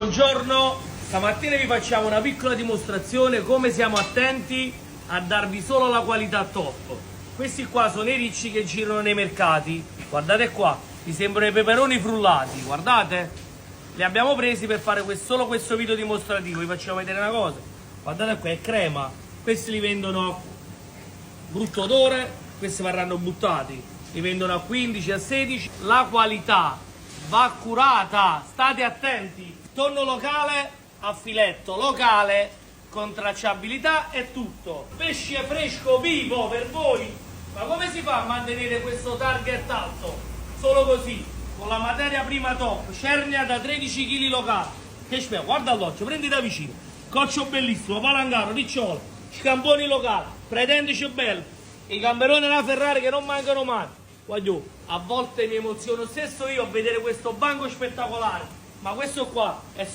Buongiorno, stamattina vi facciamo una piccola dimostrazione come siamo attenti a darvi solo la qualità top. Questi qua sono i ricci che girano nei mercati, guardate qua, vi sembrano i peperoni frullati, guardate, li abbiamo presi per fare solo questo video dimostrativo. Vi facciamo vedere una cosa, guardate qua, è crema, questi li vendono brutto odore, questi verranno buttati, li vendono a 15, a 16, la qualità va curata, state attenti. Tonno locale a filetto, locale con tracciabilità e tutto. Pesce fresco vivo per voi. Ma come si fa a mantenere questo target alto? Solo così, con la materia prima top, cernia da 13 kg locale. Che spero, guarda l'occhio, prendi da vicino. Coccio bellissimo, palangaro, ricciola, scamponi locali, pretendici bello. I gamberoni della Ferrari che non mancano mai. Guagliò, a volte mi emoziono stesso io a vedere questo banco spettacolare. Ma questo qua è